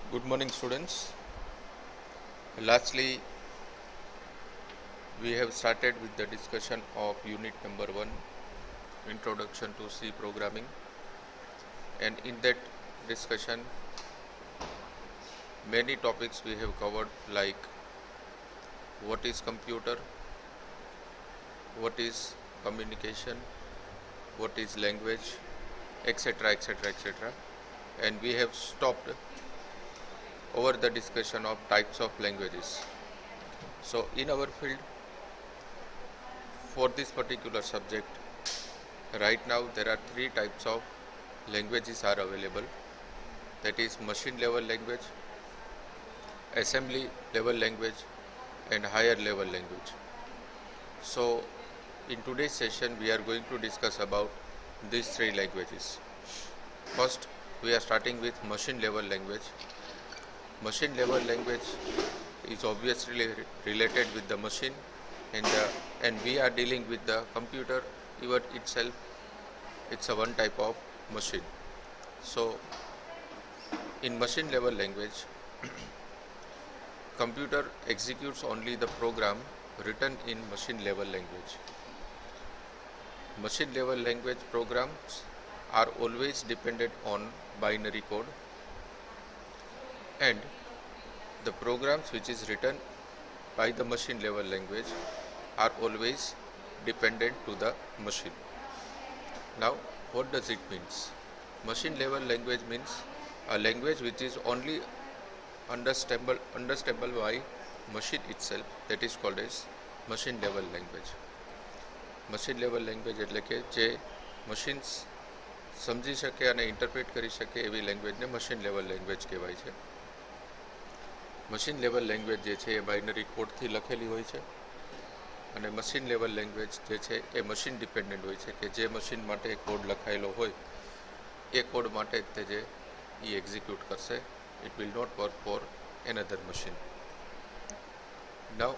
Good morning, students. Lastly, we have started with the discussion of unit number 1, Introduction to C Programming. And in that discussion, many topics we have covered, like what is computer, what is communication, what is language, etc., etc., etc. And we have stopped over the discussion of types of languages. So in our field, for this particular subject, right now there are 3 types of languages are available. That is machine level language, assembly level language, and higher level language. So in today's session we are going to discuss about these 3 languages. First, we are starting with machine level language. Machine level language is obviously related with the machine, and we are dealing with the computer even itself. It's a one type of machine. So in machine level language, computer executes only the program written in machine level language. Machine level language programs are always dependent on binary code, and the programs which is written by the machine level language are always dependent to the machine. Now, what does it mean? Machine level language means a language which is only understandable by machine itself, that is called as machine level language. Machine level language એટલે કે જે machines સમજી શકે અને interpret કરી શકે એવી લેંગ્વેજને machine level language કહેવાય છે. મશીન લેવલ લેંગ્વેજ જે છે એ બાઇનરી કોડથી લખેલી હોય છે, અને મશીન લેવલ લેંગ્વેજ જે છે એ મશીન ડિપેન્ડન્ટ હોય છે, કે જે મશીન માટે કોડ લખાયેલો હોય એ કોડ માટે જ તે જે એ એક્ઝિક્યુટ કરશે. It will not work for another machine. Now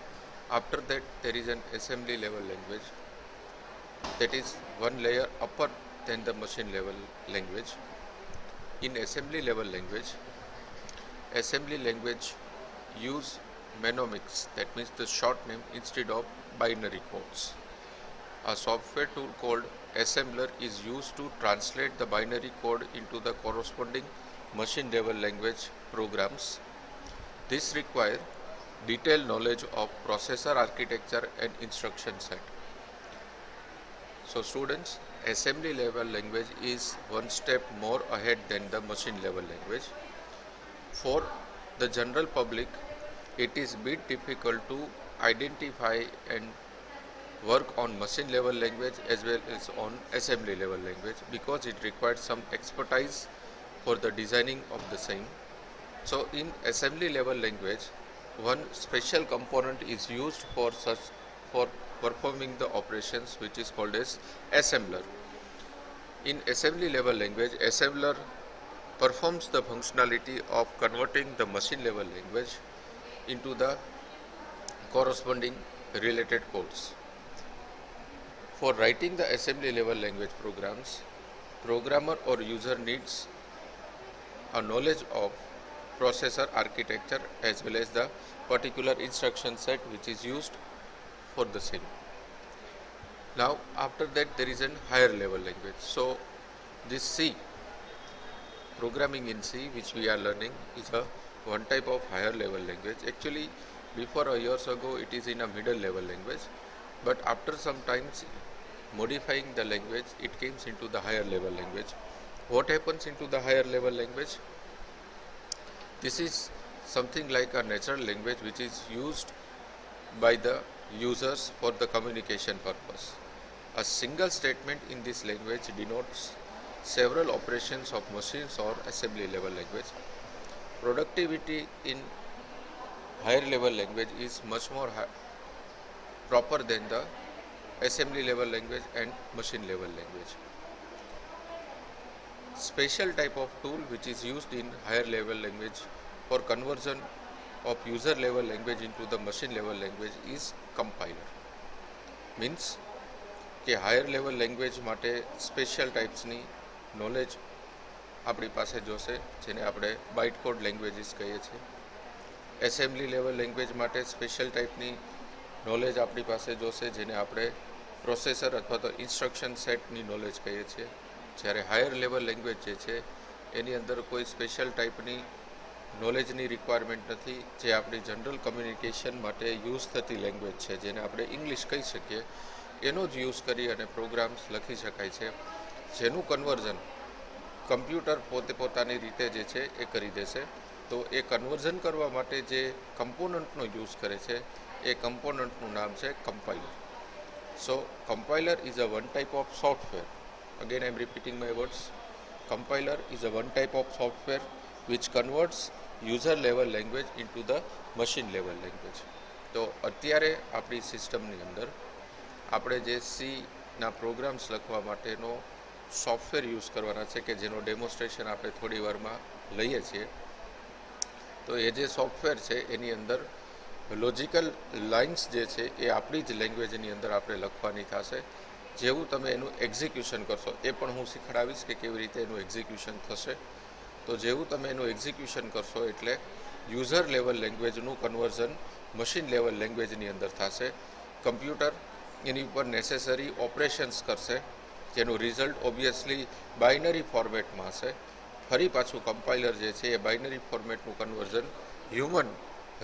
after that there is an assembly level language, that is one layer upper than the machine level language. In assembly language use mnemonics, that means the short name instead of binary codes. A software tool called assembler is used to translate the binary code into the corresponding machine level language programs. This requires detailed knowledge of processor architecture and instruction set. So students, assembly level language is one step more ahead than the machine level language. For the general public, it is a bit difficult to identify and work on machine level language as well as on assembly level language, because it requires some expertise for the designing of the same. So in assembly level language, one special component is used for performing the operations, which is called as assembler. In assembly level language, assembler performs the functionality of converting the machine level language into the corresponding related codes. For writing the assembly level language programs, programmer or user needs a knowledge of processor architecture as well as the particular instruction set which is used for the same. Now after that there is a higher level language. So this C, programming in C, which we are learning, is a one type of higher level language. Actually before a years ago it is in a middle level language, but after some times modifying the language it comes into the higher level language. What happens into the higher level language? This is something like a natural language which is used by the users for the communication purpose. A single statement in this language denotes several operations of machines or assembly level language. Productivity in higher level language is much more proper than the assembly level language and machine level language. Special type of tool which is used in higher level language for conversion of user level language into the machine level language is compiler. Means કે higher level language માટે special ટાઈપ્સની knowledge આપણી પાસે જોશે, જેને આપણે byte code languages કહીએ છીએ. Assembly level language માટે સ્પેશિયલ ટાઈપની નોલેજ આપણી પાસે જોશે, જેને આપણે પ્રોસેસર અથવા તો ઇન્સ્ટ્રક્શન સેટની નોલેજ કહીએ છીએ. જ્યારે હાયર લેવલ લેંગ્વેજ જે છે એની અંદર કોઈ સ્પેશિયલ ટાઈપની નોલેજની રિક્વાયરમેન્ટ નથી, જે આપણી જનરલ કમ્યુનિકેશન માટે યુઝ થતી લેંગ્વેજ છે, જેને આપણે ઇંગ્લિશ કહી શકીએ, એનો જ યુઝ કરી અને પ્રોગ્રામ્સ લખી શકાય છે, જેનું કન્વર્ઝન કમ્પ્યુટર પોતે પોતાની રીતે જે છે એ કરી દેશે. તો એ કન્વર્ઝન કરવા માટે જે કમ્પોનન્ટનો યુઝ કરે છે એ કમ્પોનન્ટનું નામ છે compiler. So compiler is a one type of software. Again, I am repeating my words. Compiler is a one type of software which converts user level language into the machine level language. તો અત્યારે આપણી સિસ્ટમની અંદર આપણે જે સીના programs લખવા માટેનો software use કરવાના છે, કે જેનો ડેમોન્સ્ટ્રેશન આપણે થોડી વારમાં લઈએ છીએ. તો એ જે સોફ્ટવેર છે એની અંદર લોજિકલ લાઇન્સ જે છે એ આપણી જ લેંગ્વેજની અંદર આપણે લખવાની થશે. જેવું તમે એનું એક્ઝિક્યુશન કરશો, એ પણ હું શીખડાવીશ કે કેવી રીતે એનું એક્ઝિક્યુશન થશે. તો જેવું તમે એનું એક્ઝિક્યુશન કરશો એટલે યુઝર લેવલ લેંગ્વેજનું કન્વર્ઝન મશીન લેવલ લેંગ્વેજની અંદર થશે. કમ્પ્યુટર એની ઉપર નેસેસરી ઓપરેશન્સ કરશે, જેનું રિઝલ્ટ ઓબ્વિયસલી બાઇનરી ફોર્મેટમાં હશે. ફરી પાછું કમ્પાઇલર જે છે એ બાઇનરી ફોર્મેટનું કન્વર્ઝન હ્યુમન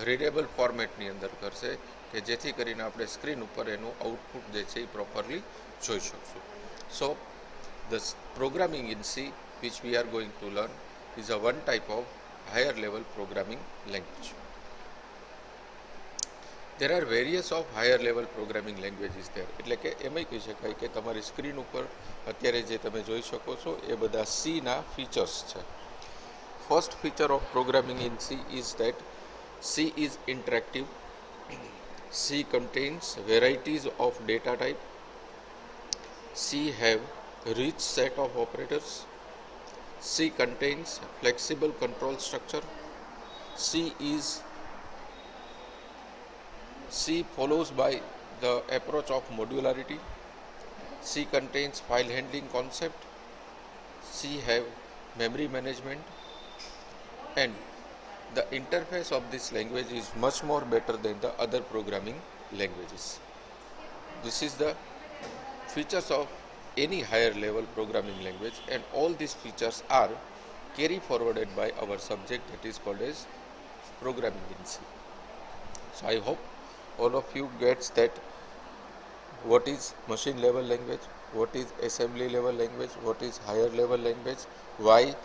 રીડેબલ ફોર્મેટની અંદર કરશે, કે જેથી કરીને આપણે સ્ક્રીન ઉપર એનું આઉટપુટ જે છે એ પ્રોપરલી જોઈ શકશું. સો the programming in C which we are going to learn is a one type of higher level programming language. There are various of higher level programming languages there. એટલે કે એમ કહી શકાય કે તમારી સ્ક્રીન ઉપર અત્યારે જે તમે જોઈ શકો છો એ બધા Cના ફીચર્સ છે. First feature of programming in C is that C is interactive. C contains varieties of data type. C have rich set of operators. C contains flexible control structure. C follows by the approach of modularity. C contains file handling concept. C have memory management, and the interface of this language is much more better than the other programming languages. This is the features of any higher level programming language, and all these features are carry forwarded by our subject that is called as programming in C. So I hope all of you gets that what is machine level language, what is assembly level language, what is higher level language, why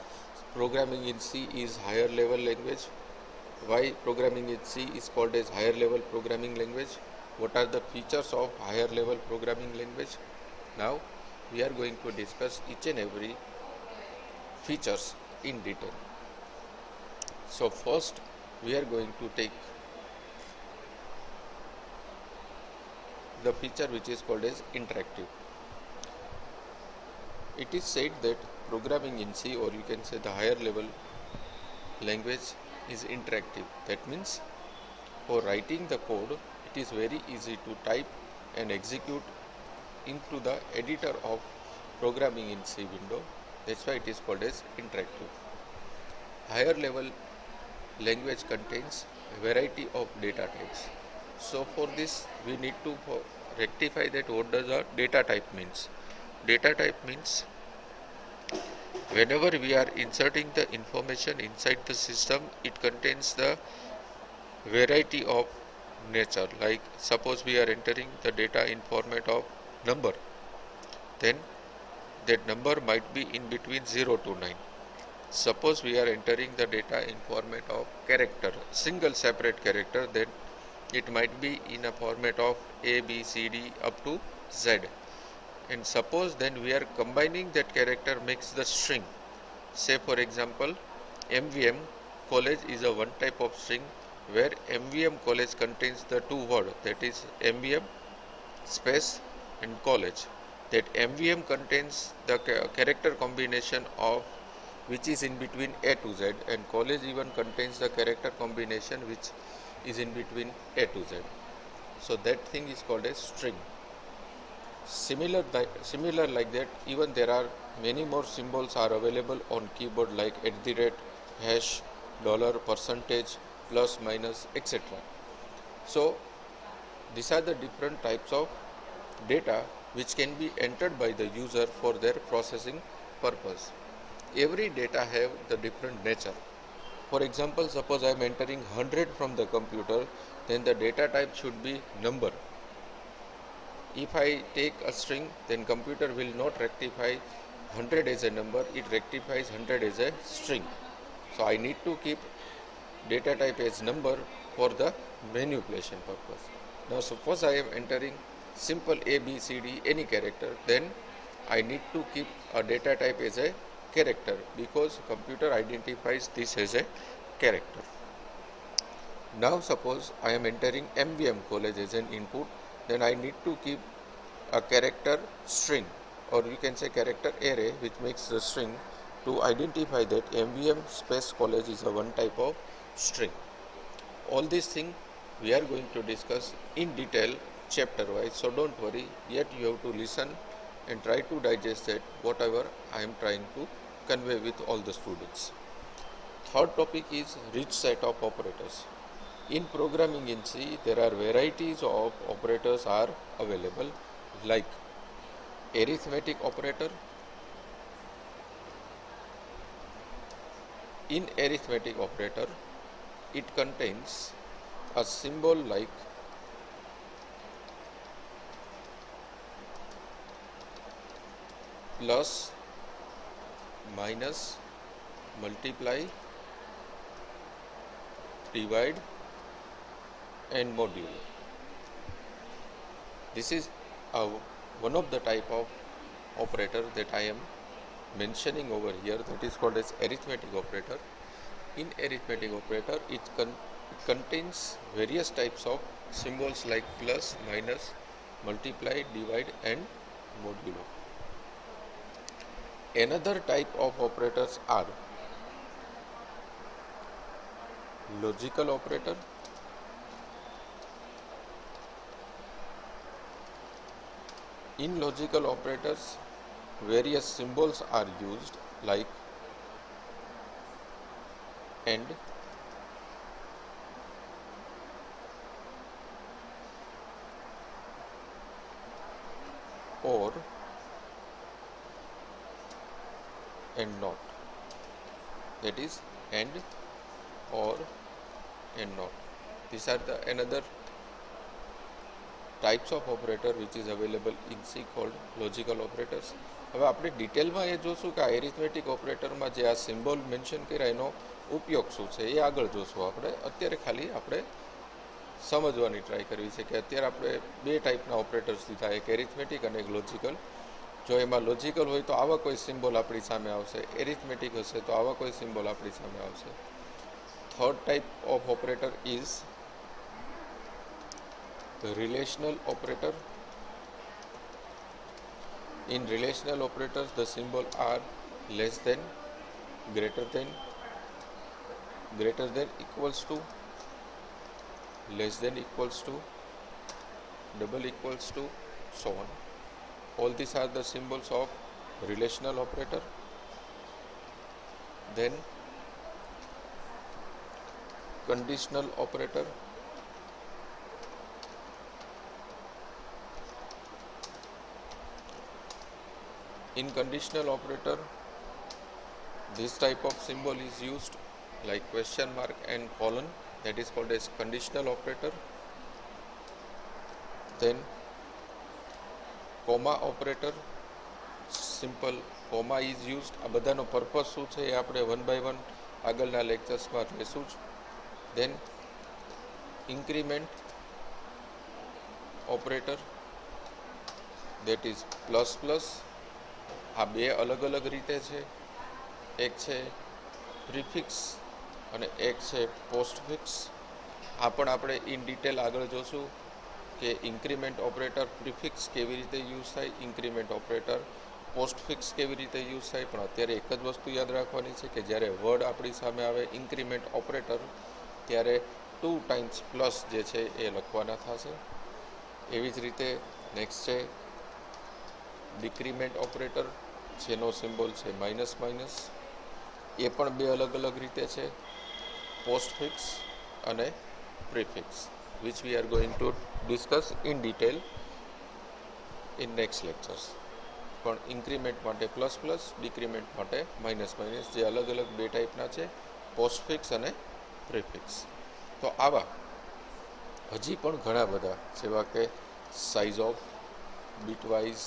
programming in C is higher level language, why programming in C is called as higher level programming language, what are the features of higher level programming language. Now we are going to discuss each and every features in detail. So first we are going to take the feature which is called as interactive. It is said that programming in C, or you can say the higher level language, is interactive. That means for writing the code it is very easy to type and execute into the editor of programming in C window. That's why it is called as interactive. Higher level language contains a variety of data types. So for this we need to rectify that what does a data type means. Data type means whenever we are inserting the information inside the system, it contains the variety of nature. Like suppose we are entering the data in format of number, then that number might be in between 0 to 9. Suppose we are entering the data in format of character, single separate character, then it might be in a format of A, B, C, D up to Z. And suppose then we are combining that character makes the string. Say for example, MVM college is a one type of string where MVM college contains the two words, that is MVM space and college. That MVM contains the character combination of which is in between A to Z, and college even contains the character combination which is in between A to Z. So that thing is called a string. Similar like that, even there are many more symbols are available on keyboard like @ hash, dollar, percentage, plus, minus, etc. So these are the different types of data which can be entered by the user for their processing purpose. Every data have the different nature. For example, suppose I am entering 100 from the computer, then the data type should be number. If I take a string, then computer will not rectify 100 as a number, it rectifies 100 as a string. So I need to keep data type as number for the manipulation purpose. Now suppose I am entering simple A, B, C, D, any character, then I need to keep a data type as a character because computer identifies this as a character. Now suppose I am entering MVM college as an input, then I need to keep a character string, or you can say character array, which makes the string to identify that MVM space college is a one type of string. All these things we are going to discuss in detail chapter wise, so don't worry, yet you have to listen and try to digest that whatever I am trying to convey with all the students. Third topic is rich set of operators. In programming in C, there are varieties of operators are available like arithmetic operator. In arithmetic operator, it contains a symbol like plus, minus, multiply, divide and modulo. This is one of the type of operator that I am mentioning over here, that is called as arithmetic operator. In arithmetic operator, it contains various types of symbols like plus, minus, multiply, divide and modulo. Another type of operators are logical operator, in logical operators various symbols are used like and, or and not, that is and, or and not. These are the another types of operator which is available in C called logical operators. હવે આપણે ડિટેલમાં એ જોશું કે આ arithmetic ઓપરેટરમાં જે આ symbol mention કર્યા એનો ઉપયોગ શું છે એ આગળ જોશું. આપણે અત્યારે ખાલી આપણે સમજવાની ટ્રાય કરવી છે કે અત્યારે આપણે બે ટાઈપના ઓપરેટર્સ દીધા, એક એરિથમેટિક અને એક લોજિકલ. જો એમાં લોજિકલ હોય તો આવા કોઈ સિમ્બોલ આપણી સામે આવશે, એરિથમેટિક હશે તો આવા કોઈ સિમ્બોલ આપણી સામે આવશે. Third type of operator is the relational operator. In relational operators, the symbol are less than, greater than, equals to, less than equals to, double equals to, so on. All these are the symbols of relational operator. Then conditional operator. In conditional operator, this type of symbol is used like question mark and colon, that is called as conditional operator. Then comma operator, simple comma is used. આ બધાનો purpose શું છે એ આપણે one by one આગળના લેક્ચર્સમાં લેશું જ. Then increment operator, that is plus plus. આ બે અલગ અલગ રીતે છે, એક છે પ્રીફિક્સ અને એક છે પોસ્ટફિક્સ. આ પણ આપણે ઇન ડિટેલ આગળ જોશું કે ઇન્ક્રીમેન્ટ ઓપરેટર પ્રીફિક્સ કેવી રીતે યુઝ થાય, ઇન્ક્રીમેન્ટ ઓપરેટર પોસ્ટફિક્સ કેવી રીતે યુઝ થાય. પણ અત્યારે એક જ વસ્તુ યાદ રાખવાની છે કે જ્યારે વર્ડ આપણી સામે આવે ઇન્ક્રીમેન્ટ ઓપરેટર ત્યારે 2 ટાઈમ્સ પ્લસ જે છે એ લખવાના થશે. એવી જ રીતે નેક્સ્ટ છે ડિક્રીમેન્ટ ઓપરેટર જેનો સિમ્બોલ છે માઇનસ માઇનસ, એ પણ બે અલગ અલગ રીતે છે, પોસ્ટફિક્સ અને prefix, which we are going to discuss in detail in next lectures. પણ ઇન્ક્રીમેન્ટ માટે પ્લસ પ્લસ, ડિક્રીમેન્ટ માટે માઇનસ માઇનસ, જે અલગ અલગ બે ટાઈપના છે, પોસ્ટફિક્સ અને પ્રીફિક્સ. તો આવા હજી પણ ઘણા બધા, જેવા કે સાઇઝ ઓફ, બીટવાઇઝ,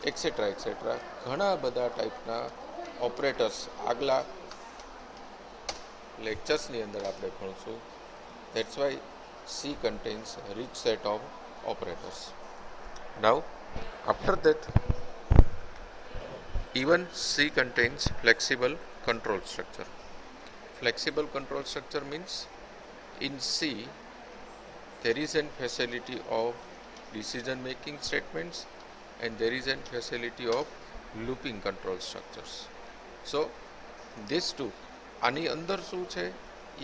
એક્સેટ્રા ઘણા બધા ટાઈપના ઓપરેટર્સ આગલા લેક્ચર્સની અંદર આપણે ભણશું. That's why C contains a rich set of operators. Now, after that, even C contains flexible control structure. Flexible control structure means in C there is a facility of decision making statements and there is a facility of looping control structures. So these two, આની અંદર શું છે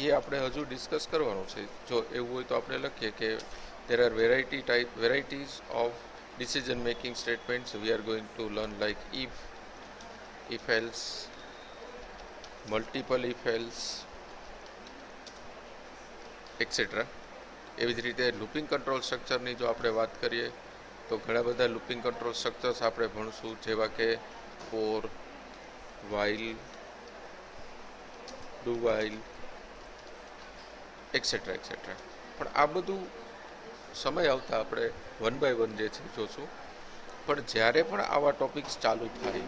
એ આપણે હજુ discuss કરવાનું છે. જો એવું હોય તો આપણે લખીએ કે there are varieties of decision making statements we are going to learn, like if else, multiple if else, etc. એવી જ રીતે લૂપિંગ કંટ્રોલ સ્ટ્રક્ચરની જો આપણે વાત કરીએ તો ઘણા બધા લૂપિંગ કંટ્રોલ સ્ટ્રક્ચર્સ આપણે ભણશું, જેવા કે for, while, do while, etcetera. પણ આ બધું સમય આવતા આપણે વન બાય વન જે છે જોશું. પણ જ્યારે પણ આવા ટોપિક્સ ચાલુ થાય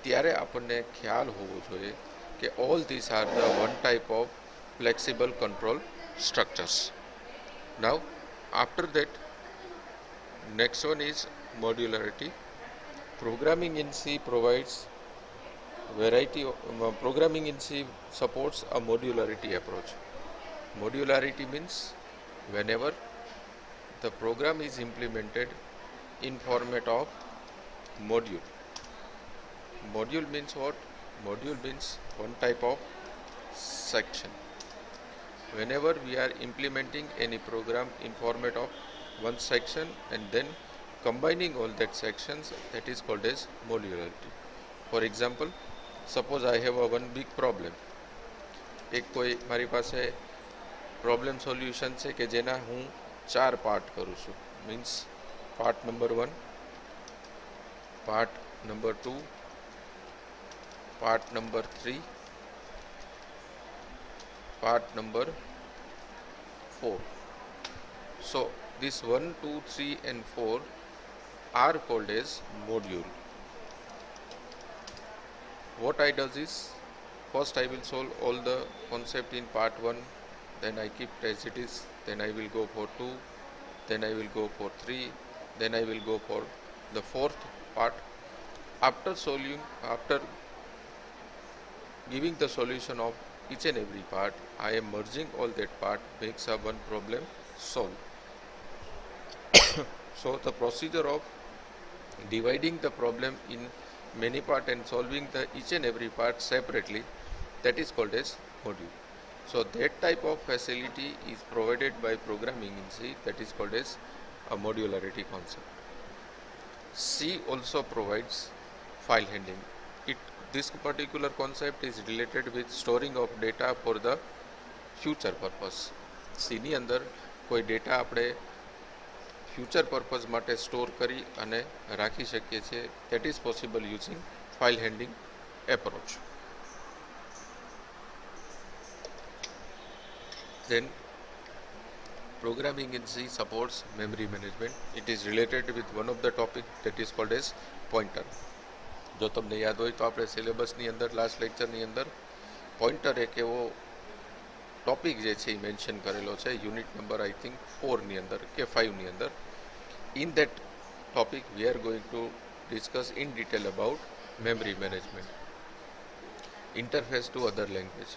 ત્યારે આપણને ખ્યાલ હોવો જોઈએ કે all this are the one type of flexible control structures. Now, after that, next one is modularity. Programming in C provides programming in C supports a modularity approach. Modularity means whenever the program is implemented in format of module. Module means what? Module means one type of section. Whenever we are implementing any program in format of one section and then combining all that sections, that is called as modularity. For example, suppose I have a one big problem. એક કોઈ મારી પાસે problem solution છે કે જેના હું 4 part કરું છું. Means part number 1, part number 2, part number 3, part number 4. So this 1, 2, 3 and 4 are called as module. What I does is, first I will solve all the concept in part 1, then I keep it as it is, then I will go for 2, then I will go for 3, then I will go for the fourth part. After giving the solution of each and every part, I am merging all that part, makes a one problem solved. So the procedure of dividing the problem in many parts and solving the each and every part separately, that is called as module. So that type of facility is provided by programming in C, that is called as a modularity concept. C also provides file handling. This particular concept is related with storing of data for the future purpose. C ની અંદર કોઈ data આપણે future purpose માટે store કરી અને રાખી શકીએ છીએ. that is possible using file handling approach. Then programming in C supports memory management. It is related with one of the topic that is called as pointer. જો તમને યાદ હોય તો આપણે સિલેબસની અંદર લાસ્ટ લેક્ચરની અંદર પોઇન્ટર એક એવો ટોપિક જે છે એ મેન્શન કરેલો છે, યુનિટ નંબર આઈ થિંક 4ની અંદર કે 5ની અંદર. In that topic we are going to discuss in detail about memory management. Interface to other language.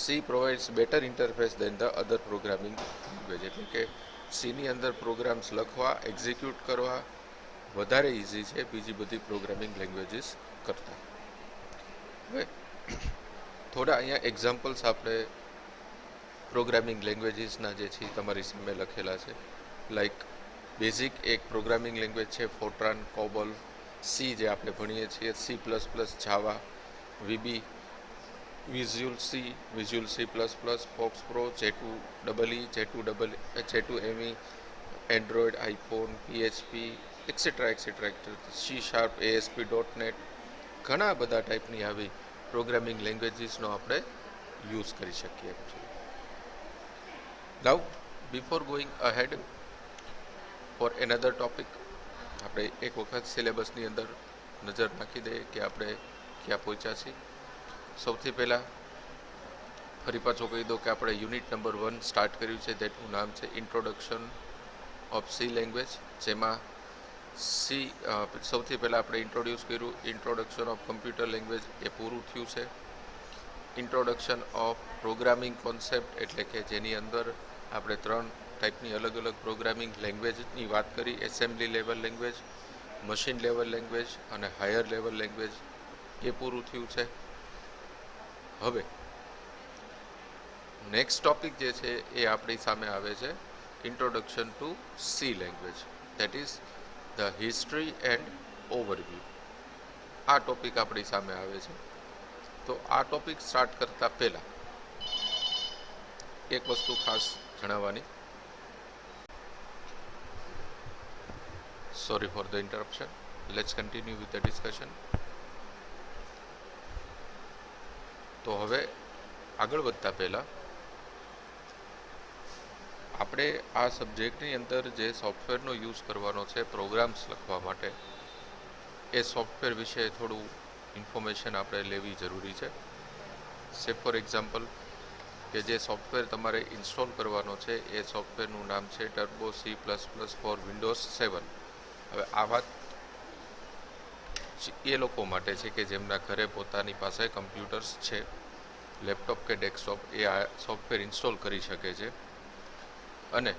C provides better interface than the other programming language. એટલે કે સીની અંદર પ્રોગ્રામ્સ લખવા, એક્ઝિક્યુટ કરવા વધારે ઇઝી છે બીજી બધી પ્રોગ્રામિંગ લેંગ્વેજીસ કરતાં. હવે થોડા અહીંયા એક્ઝામ્પલ્સ આપણે પ્રોગ્રામિંગ લેંગ્વેજીસના જે છે તમારી સામે લખેલા છે. લાઈક બેઝિક એક પ્રોગ્રામિંગ લેંગ્વેજ છે ફોર્ટ્રાન, કોબોલ, સી જે આપણે ભણીએ છીએ, C plus plus, Java, VB, visual C plus plus, FoxPro, J2EE, Android, iPhone, PHP, etcetera etcetera, C sharp, ASP.NET, ઘણા બધા ટાઈપની આવી પ્રોગ્રામિંગ લેંગ્વેજીસનો આપણે યુઝ કરી શકીએ છીએ. Now before going ahead for another topic, આપણે એક વખત સિલેબસની અંદર નજર નાખી દઈએ કે આપણે ક્યાં પહોંચ્યા છીએ. સૌથી પહેલાં ફરી પાછો કહી દો કે આપણે યુનિટ નંબર 1 સ્ટાર્ટ કર્યું છે, તેનું નામ છે ઇન્ટ્રોડક્શન ઓફ સી લેંગ્વેજ, જેમાં સી સૌથી પહેલાં આપણે ઇન્ટ્રોડ્યુસ કર્યું. ઇન્ટ્રોડક્શન ઓફ કમ્પ્યુટર લેંગ્વેજ એ પૂરું થયું છે. ઇન્ટ્રોડક્શન ઓફ પ્રોગ્રામિંગ કોન્સેપ્ટ, એટલે કે જેની અંદર આપણે 3 ટાઈપની અલગ અલગ પ્રોગ્રામિંગ લેંગ્વેજની વાત કરી. Assembly level language, machine level language અને હાયર લેવલ લેંગ્વેજ, એ પૂરું થયું છે. હવે નેક્સ્ટ ટોપિક જે છે એ આપણી સામે આવે છે introduction to C language, that is the history and overview. આ ટોપિક આપણી સામે આવે છે. તો આ ટોપિક સ્ટાર્ટ કરતા પહેલાં એક વસ્તુ ખાસ જણાવવાની, sorry for the interruption, let's continue with the discussion. તો હવે આગળ વધતા પહેલાં આપણે આ સબ્જેક્ટની અંદર જે સોફ્ટવેરનો યુઝ કરવાનો છે પ્રોગ્રામ્સ લખવા માટે, એ સોફ્ટવેર વિશે થોડું ઇન્ફોર્મેશન આપણે લેવી જરૂરી છે. સે ફોર એક્ઝામ્પલ કે જે સોફ્ટવેર તમારે ઇન્સ્ટોલ કરવાનો છે એ સોફ્ટવેરનું નામ છે ટર્બો C++ ફોર વિન્ડોઝ 7. હવે આ વાત એ લોકો માટે છે કે જેમના ઘરે પોતાની પાસે કમ્પ્યુટર્સ છે, લેપટોપ કે ડેસ્કટોપ, એ આ સોફ્ટવેર ઇન્સ્ટોલ કરી શકે છે અને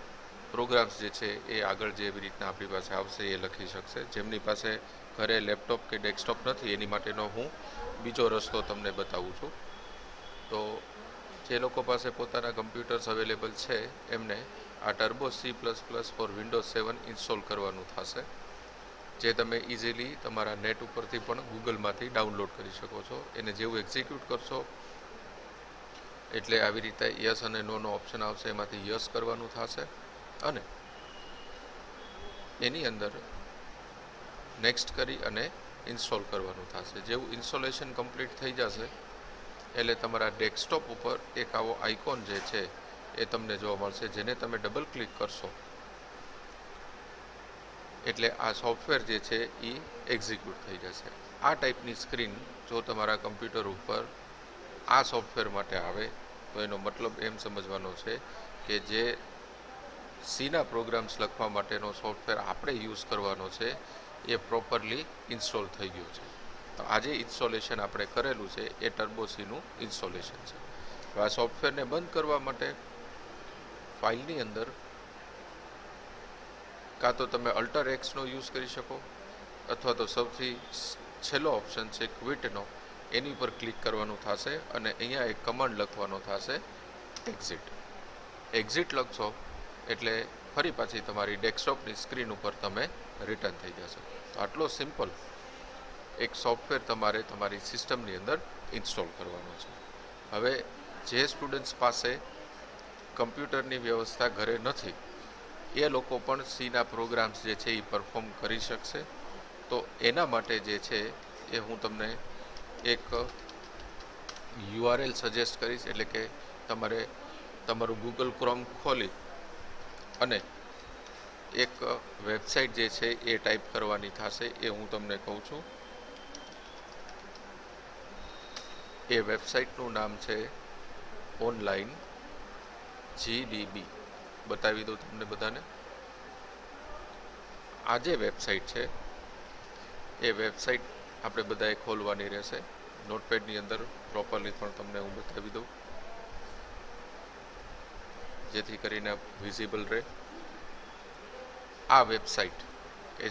પ્રોગ્રામ્સ જે છે એ આગળ જેવી રીતના આપણી પાસે આવશે એ લખી શકશે. જેમની પાસે ઘરે લેપટોપ કે ડેસ્કટોપ નથી, એની માટેનો હું બીજો રસ્તો તમને બતાવું છું. તો જે લોકો પાસે પોતાના કમ્પ્યુટર્સ અવેલેબલ છે એમને આ turbo C++ for Windows 7 install કરવાનું થશે, જે તમે ઇઝીલી તમારા નેટ ઉપરથી પણ ગૂગલમાંથી ડાઉનલોડ કરી શકો છો. એને જેવું એક્ઝિક્યુટ કરશો એટલે આવી રીતે યસ અને નોનો ઓપ્શન આવશે, એમાંથી યસ કરવાનું થશે અને એની અંદર નેક્સ્ટ કરી અને ઇન્સ્ટોલ કરવાનું થશે. જેવું ઇન્સ્ટોલેશન કમ્પ્લીટ થઈ જશે એટલે તમારા ડેસ્કટોપ ઉપર એક આવો આઇકોન જે છે એ તમને જોવા મળશે, જેને તમે ડબલ ક્લિક કરશો એટલે આ સોફ્ટવેર જે છે એ એક્ઝિક્યુટ થઈ જશે. આ ટાઈપની સ્ક્રીન જો તમારા કમ્પ્યુટર ઉપર આ સોફ્ટવેર માટે આવે તો એનો મતલબ એમ સમજવાનો છે કે જે સીના પ્રોગ્રામ્સ લખવા માટેનો સોફ્ટવેર આપણે યુઝ કરવાનો છે એ પ્રોપરલી ઇન્સ્ટોલ થઈ ગયું છે. તો આજે ઇન્સ્ટોલેશન આપણે કરેલું છે એ ટર્બો સીનું ઇન્સ્ટોલેશન છે. તો આ સોફ્ટવેરને બંધ કરવા માટે ફાઇલની અંદર કાં તો તમે અલ્ટર એક્સનો યુઝ કરી શકો અથવા તો સૌથી છેલ્લો ઓપ્શન છે ક્વિટનો, એની પર ક્લિક કરવાનું થશે અને અહીંયા એક કમાન્ડ લખવાનો થશે એક્ઝિટ. એક્ઝિટ લખશો એટલે ફરી પાછી તમારી ડેસ્કટોપની સ્ક્રીન ઉપર તમે રિટર્ન થઈ જશો. તો આટલો સિમ્પલ એક સોફ્ટવેર તમારે તમારી સિસ્ટમની અંદર ઇન્સ્ટોલ કરવાનો છે. હવે જે સ્ટુડન્ટ્સ પાસે કમ્પ્યુટરની વ્યવસ્થા ઘરે નથી એ લોકો પણ સીના પ્રોગ્રામ્સ જે છે એ પરફોર્મ કરી શકશે. તો એના માટે જે છે એ હું તમને એક URL સજેસ્ટ કરીશ, એટલે કે તમારે તમારું ગૂગલ ક્રોમ ખોલી અને એક વેબસાઇટ જે છે એ ટાઈપ કરવાની થશે, એ હું તમને કહું છું. એ વેબસાઇટનું નામ છે ઓનલાઈન GDB. બતાવી દઉં તમને બધાને. આ જે વેબસાઇટ છે એ વેબસાઇટ આપણે બધાએ ખોલવાની રહેશે. નોટપેડની અંદર પ્રોપરલી પણ તમને હું બતાવી દઉં જેથી કરીને વિઝિબલ રહે. આ વેબસાઇટ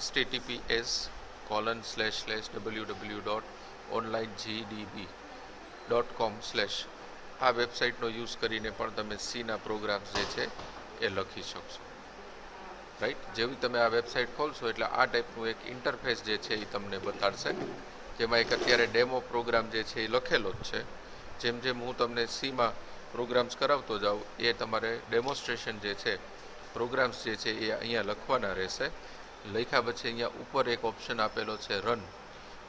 https://www.onlinegdb.com/ આ વેબસાઇટનો યુઝ કરીને પણ તમે સીના પ્રોગ્રામ્સ જે છે એ લખી શકશો. રાઈટ. જેવી તમે આ વેબસાઇટ ખોલશો એટલે આ ટાઈપનું એક ઇન્ટરફેસ જે છે એ તમને બતાડશે, જેમાં એક અત્યારે ડેમો પ્રોગ્રામ જે છે એ લખેલો જ છે. જેમ જેમ હું તમને સીમાં પ્રોગ્રામ્સ કરાવતો જાઉં એ તમારે ડેમોન્સ્ટ્રેશન જે છે, પ્રોગ્રામ્સ જે છે એ અહીંયા લખવાના રહેશે. લખ્યા પછી અહીંયા ઉપર એક ઓપ્શન આપેલો છે રન.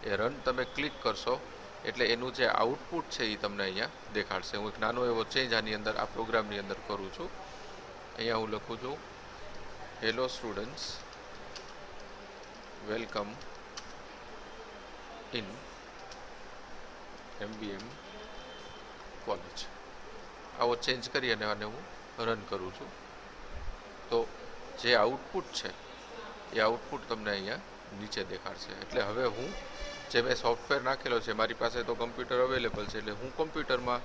એ રન તમે ક્લિક કરશો એટલે એનું જે આઉટપુટ છે એ તમને અહીંયા દેખાડશે. હું એક નાનો એવો ચેન્જ આની અંદર આ પ્રોગ્રામની અંદર કરું છું. અહીંયા હું લખું છું, hello students, welcome in MBM college. આવો ચેન્જ કરી અને આને હું રન કરું છું. તો જે આઉટપુટ છે એ આઉટપુટ તમને અહીંયા નીચે દેખાડશે. એટલે હવે હું જે મેં સોફ્ટવેર નાખેલો છે, મારી પાસે તો કમ્પ્યુટર અવેલેબલ છે એટલે હું કમ્પ્યુટરમાં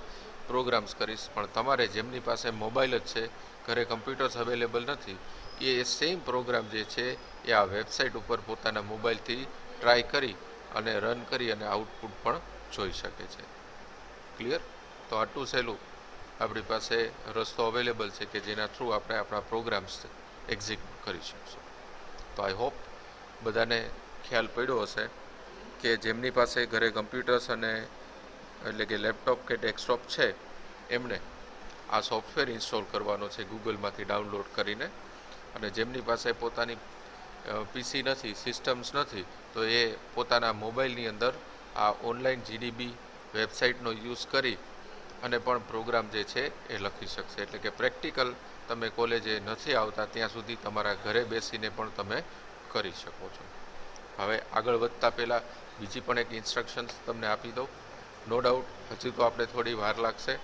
પ્રોગ્રામ્સ કરીશ, પણ તમારે જેમની પાસે મોબાઈલ જ છે, ઘરે કમ્પ્યુટર્સ અવેલેબલ નથી, એ સેમ પ્રોગ્રામ જે છે એ આ વેબસાઇટ ઉપર પોતાના મોબાઈલથી ટ્રાય કરી અને રન કરી અને આઉટપુટ પણ જોઈ શકે છે. ક્લિયર? તો આટલું સહેલું આપણી પાસે રસ્તો અવેલેબલ છે કે જેના થ્રુ આપણે આપણા પ્રોગ્રામ્સ એક્ઝિક્યુટ કરી શકીશું. તો આઈ હોપ બધાને ખ્યાલ પડ્યો હશે કે જેમની પાસે ઘરે કમ્પ્યુટર્સ અને એટલે કે લેપટોપ કે ડેસ્કટોપ છે એમણે આ સોફ્ટવેર ઇન્સ્ટોલ કરવાનો છે ગૂગલમાંથી ડાઉનલોડ કરીને, અને જેમની પાસે પોતાની PC નથી, સિસ્ટમ્સ નથી, તો એ પોતાના મોબાઈલની અંદર આ ઓનલાઈન GDB વેબસાઇટનો યુઝ કરી અને પણ પ્રોગ્રામ જે છે એ લખી શકશે. એટલે કે પ્રેક્ટિકલ તમે કોલેજે નથી આવતા ત્યાં સુધી તમારા ઘરે બેસીને પણ તમે કરી શકો છો. હવે આગળ વધતા પહેલાં બીજી પણ એક ઇન્સ્ટ્રક્શન્સ તમને આપી દઉં. નો ડાઉટ હજી તો આપણે થોડી વાર લાગશે,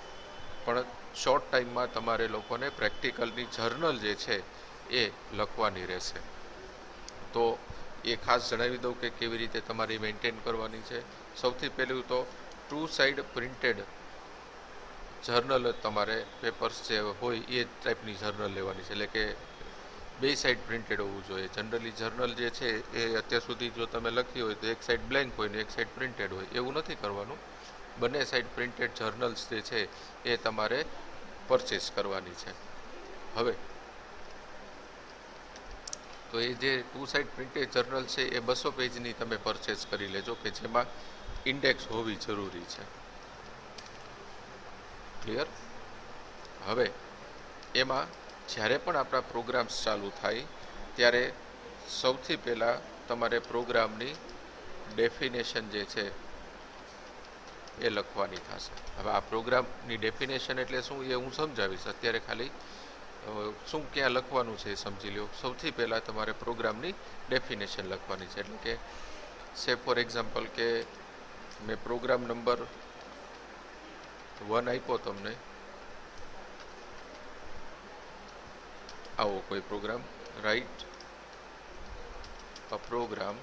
પણ શોર્ટ ટાઈમમાં તમારે લોકોને પ્રેક્ટિકલની જર્નલ જે છે એ લખવાની રહેશે. તો એ ખાસ જણાવી દઉં કે કેવી રીતે તમારી મેન્ટેન કરવાની છે. સૌથી પહેલું તો 2 સાઇડ પ્રિન્ટેડ જર્નલ જ તમારે પેપર્સ જે હોય એ ટાઈપની જર્નલ લેવાની છે, એટલે કે 2 સાઇડ પ્રિન્ટેડ હોવું જોઈએ. જનરલી જર્નલ જે છે એ અત્યાર સુધી જો તમે લખી હોય તો એક સાઇડ બ્લેન્ક હોય ને એક સાઇડ પ્રિન્ટેડ હોય, એવું નથી કરવાનું. બંને સાઇડ પ્રિન્ટેડ જર્નલ્સ જે છે એ તમારે પરચેસ કરવાની છે. હવે તો એ જે 2 સાઇડ પ્રિન્ટેડ જર્નલ છે એ 200 પેજની તમે પરચેસ કરી લેજો કે જેમાં ઇન્ડેક્સ હોવી જરૂરી છે. ક્લિયર? હવે એમાં જ્યારે પણ આપણા પ્રોગ્રામ્સ ચાલુ થાય ત્યારે સૌથી પહેલાં તમારે પ્રોગ્રામની ડેફિનેશન જે છે એ લખવાની થશે. હવે આ પ્રોગ્રામની ડેફિનેશન એટલે શું એ હું સમજાવીશ. અત્યારે ખાલી શું ક્યાં લખવાનું છે એ સમજી લો. સૌથી પહેલાં તમારે પ્રોગ્રામની ડેફિનેશન લખવાની છે. એટલે કે સે ફોર એક્ઝામ્પલ કે મેં પ્રોગ્રામ નંબર 1 આપ્યો તમને, આવો કોઈ program, write a program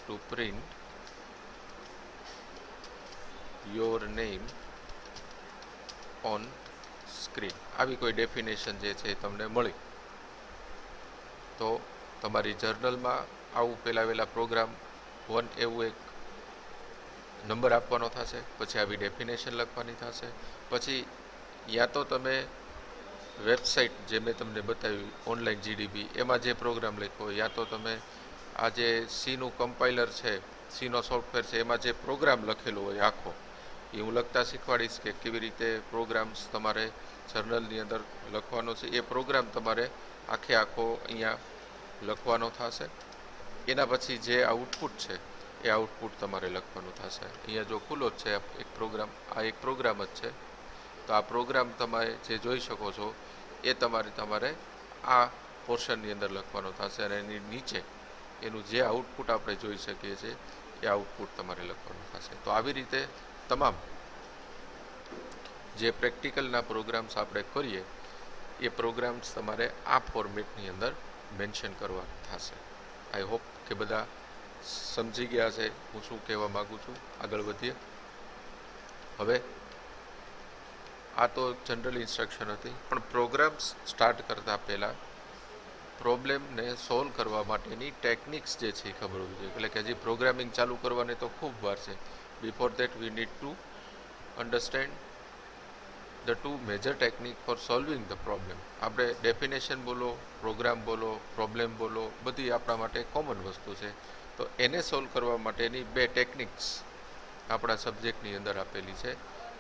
to print your name on screen. આવી કોઈ ડેફિનેશન જે છે એ તમને મળી તો તમારી જર્નલમાં આવું પહેલાં વહેલા પ્રોગ્રામ 1 એવું એક નંબર આપવાનો થશે, પછી આવી ડેફિનેશન લખવાની થશે. પછી યા તો તમે વેબસાઇટ જે મેં તમને બતાવી ઓનલાઈન GDB એમાં જે પ્રોગ્રામ લખ્યો હોય, યા તો તમે આ જે સીનું કમ્પાઇલર છે, સીનો સોફ્ટવેર છે એમાં જે પ્રોગ્રામ લખેલો હોય આખો, એ હું લખતા શીખવાડીશ કે કેવી રીતે પ્રોગ્રામ્સ તમારે જર્નલની અંદર લખવાનો છે. એ પ્રોગ્રામ તમારે આખો અહીંયા લખવાનો થશે. એના પછી જે આઉટપુટ છે એ આઉટપુટ તમારે લખવાનું થશે. અહીંયા જો ખુલ્લો જ છે એક પ્રોગ્રામ, આ એક પ્રોગ્રામ જ છે. તો આ પ્રોગ્રામ તમે જે જોઈ શકો છો એ તમારે આ પોર્શનની અંદર લખવાનો થશે, અને એની નીચે એનું જે આઉટપુટ આપણે જોઈ શકીએ છીએ એ આઉટપુટ તમારે લખવાનું થશે. તો આવી રીતે તમામ જે પ્રેક્ટિકલના પ્રોગ્રામ્સ આપણે કરીએ એ પ્રોગ્રામ્સ તમારે આ ફોર્મેટની અંદર મેન્શન કરવા થશે. આઈ હોપ કે બધા સમજી ગયા છે હું શું કહેવા માગું છું. આગળ વધીએ. હવે આ તો જનરલ ઇન્સ્ટ્રક્શન હતી, પણ પ્રોગ્રામ્સ સ્ટાર્ટ કરતાં પહેલાં પ્રોબ્લેમને સોલ્વ કરવા માટેની ટેકનિક્સ જે છે એ ખબર હોવી જોઈએ. એટલે કે હજી પ્રોગ્રામિંગ ચાલુ કરવાની તો ખૂબ વાર છે. Before that we need to understand the two major technique for solving the problem. આપણે ડેફિનેશન બોલો, પ્રોગ્રામ બોલો, પ્રોબ્લેમ બોલો, બધી આપણા માટે કોમન વસ્તુ છે. તો એને સોલ્વ કરવા માટેની બે ટેકનિક્સ આપણા સબ્જેક્ટની અંદર આપેલી છે.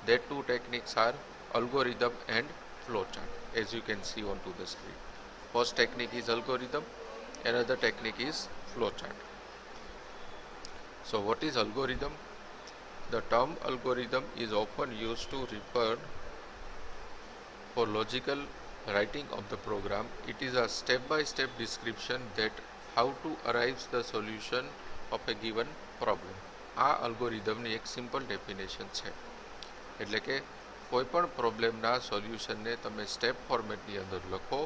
That two techniques are algorithm and flowchart, as you can see onto the screen. First technique is algorithm, another technique is flowchart. So what is algorithm? The term algorithm is often used to refer for logical writing of the program. It is a step-by-step description that how to arrive the solution of a given problem. આ અલ્ગોરિધમની એક simple definition છે. એટલે કે કોઈપણ પ્રોબ્લેમના સોલ્યુશનને તમે step ફોર્મેટની અંદર લખો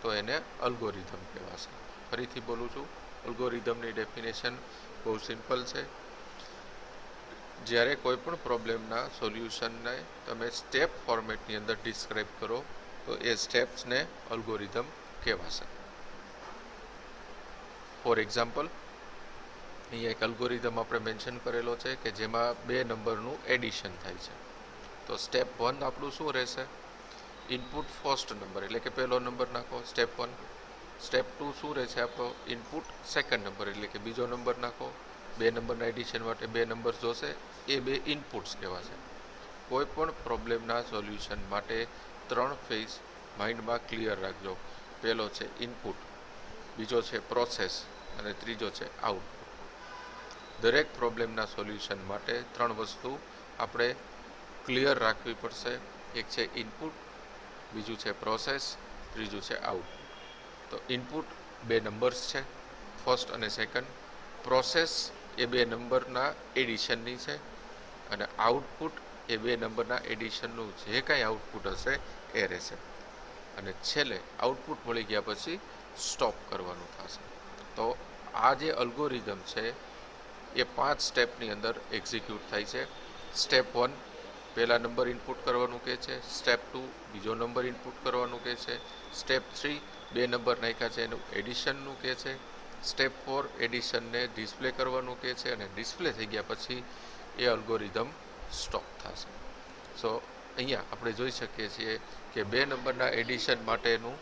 તો એને અલ્ગોરિધમ કહેવાશે. ફરીથી બોલું છું, અલ્ગોરિધમની ડેફિનેશન બહુ સિમ્પલ છે. જ્યારે કોઈપણ પ્રોબ્લેમના સોલ્યુશનને તમે સ્ટેપ ફોર્મેટની અંદર ડિસ્ક્રાઇબ કરો તો એ સ્ટેપ્સને અલ્ગોરિધમ કહેવાશે. ફોર એક્ઝામ્પલ, અહીંયા એક અલ્ગોરિધમ આપણે મેન્શન કરેલો છે કે જેમાં બે નંબરનું એડિશન થાય છે. તો સ્ટેપ 1 આપણું શું રહેશે? ઇનપુટ ફર્સ્ટ નંબર, એટલે કે પહેલો નંબર નાખો, સ્ટેપ 1. સ્ટેપ 2 શું રહેશે આપણો? ઇનપુટ સેકન્ડ નંબર, એટલે કે બીજો નંબર નાખો. બે નંબરના એડિશન માટે બે નંબર જોશે, એ બે ઇનપુટ્સ કહેવાશે. કોઈ પણ પ્રોબ્લેમના સોલ્યુશન માટે ત્રણ ફેઝ માઇન્ડમાં ક્લિયર રાખજો. પહેલો છે ઇનપુટ, બીજો છે પ્રોસેસ અને ત્રીજો છે આઉટપુટ. દરેક પ્રોબ્લેમના સોલ્યુશન માટે ત્રણ વસ્તુ આપણે ક્લિયર રાખવી પડશે. એક છે ઇનપુટ, બીજું છે પ્રોસેસ, ત્રીજું છે આઉટપુટ. તો ઇનપુટ બે નંબર્સ છે, ફર્સ્ટ અને સેકન્ડ. પ્રોસેસ એ બે નંબરના એડિશનની છે અને આઉટપુટ એ બે નંબરના એડિશનનું જે કાંઈ આઉટપુટ હશે એ રહેશે. અને છેલ્લે આઉટપુટ મળી ગયા પછી સ્ટોપ કરવાનું થશે. તો આ જે અલ્ગોરિધમ છે એ 5 સ્ટેપની અંદર એક્ઝિક્યુટ થાય છે. સ્ટેપ 1 પહેલા નંબર ઇનપુટ કરવાનું કહે છે. સ્ટેપ 2 બીજો નંબર ઇનપુટ કરવાનું કહે છે. સ્ટેપ 3 બે નંબર નાખ્યા છે એનું એડિશનનું કહે છે. સ્ટેપ 4 એડિશનને ડિસ્પ્લે કરવાનું કહે છે અને ડિસ્પ્લે થઈ ગયા પછી એ અલ્ગોરિધમ સ્ટોપ થશે. સો અહીંયા આપણે જોઈ શકીએ છીએ કે બે નંબરના એડિશન માટેનું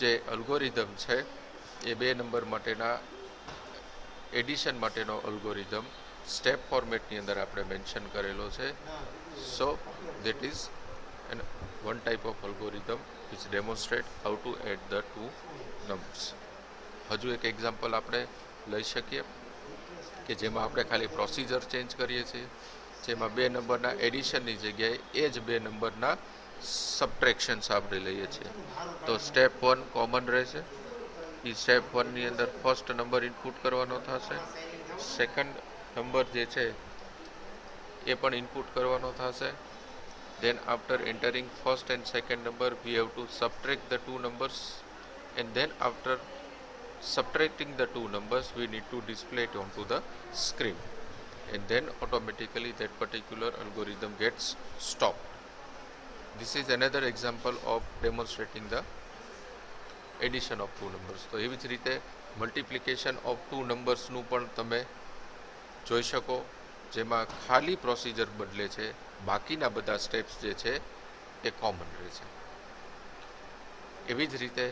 જે અલ્ગોરિધમ છે એ બે નંબર માટેના એડિશન માટેનો અલ્ગોરિધમ સ્ટેપ ફોર્મેટની અંદર આપણે મેન્શન કરેલો છે. So that is one type of algorithm which demonstrate how to add the two numbers. હજુ એક એક્ઝામ્પલ આપણે લઈ શકીએ કે જેમાં આપણે ખાલી પ્રોસિજર ચેન્જ કરીએ છીએ, જેમાં બે નંબરના એડિશનની જગ્યાએ એ જ બે નંબરના સબટ્રેક્શન્સ આપણે લઈએ છીએ. તો સ્ટેપ 1 કોમન રહેશે. એ સ્ટેપ 1ની અંદર ફર્સ્ટ નંબર ઇનપુટ કરવાનો થશે, સેકન્ડ નંબર જે છે એ પણ ઇનપુટ કરવાનો થશે. Then after entering first and second number we have to subtract the two numbers, and then after subtracting the two numbers we need to display it onto the screen, and then automatically that particular algorithm gets stopped. This is another example of demonstrating the addition of two numbers. તો એવી જ રીતે multiplication of two નંબર્સનું પણ તમે જોઈ શકો, જેમાં ખાલી પ્રોસિજર બદલે છે, બાકીના બધા સ્ટેપ્સ જે છે એ કોમન રહે છે. એવી જ રીતે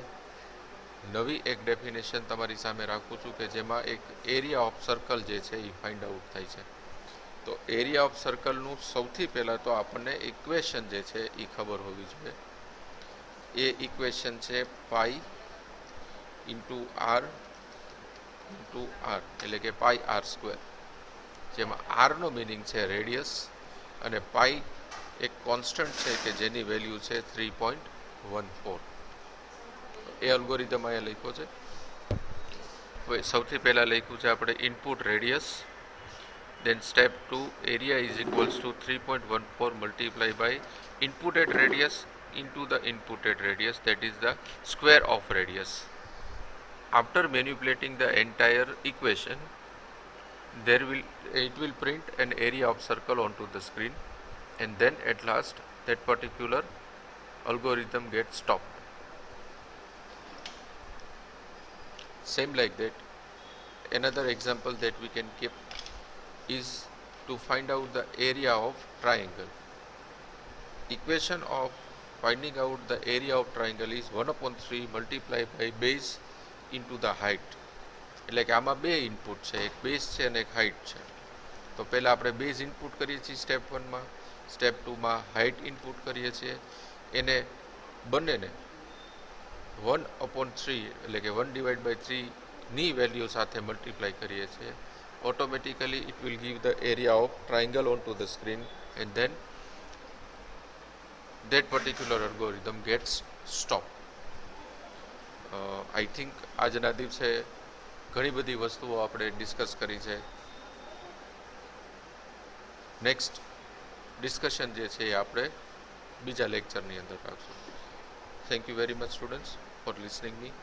નવી એક ડેફિનેશન તમારી સામે રાખું છું કે જેમાં એક એરિયા ઓફ સર્કલ જે છે એ ફાઇન્ડ આઉટ થાય છે. તો એરિયા ઓફ સર્કલનું સૌથી પહેલાં તો આપણને ઇક્વેશન જે છે એ ખબર હોવી જોઈએ. એ ઇક્વેશન છે પાઈ ઇન્ટુ આર, એટલે કે પાઈ આર સ્ક્વેર, જેમાં આરનો મિનિંગ છે રેડિયસ અને પાઈ એક કોન્સ્ટન્ટ છે કે જેની વેલ્યુ છે 3.14. એ અલ્ગોરિધમ અહીંયા લખ્યો છે. હવે સૌથી પહેલાં લખ્યું છે આપણે input radius, then step 2 area is equals to 3.14 multiplied by inputted radius into the inputted radius, that is the square of radius. After manipulating the entire equation, it will print an area of circle onto the screen, and then at last that particular algorithm gets stopped. Same like that, another example that we can keep is to find out the area of triangle. equation of finding out the area of triangle is 1/3 multiplied by base into the height. એટલે કે આમાં બે input છે, એક base છે અને એક height છે. તો પહેલાં આપણે બેઝ ઇનપુટ કરીએ છીએ સ્ટેપ 1માં, સ્ટેપ 2માં હાઇટ ઇનપુટ કરીએ છીએ. એને બંનેને 1/3 એટલે કે 1/3 ની વેલ્યુ સાથે મલ્ટીપ્લાય કરીએ છીએ. Automatically it will give the area of triangle on to the screen and then that particular algorithm gets stopped. I think આજના દિવસે ઘણી બધી વસ્તુઓ આપણે ડિસ્કસ કરી છે. નેક્સ્ટ ડિસ્કશન જે છે એ આપણે બીજા લેક્ચરની અંદર રાખશું. Thank you very much students four listening me.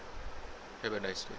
Have a nice day.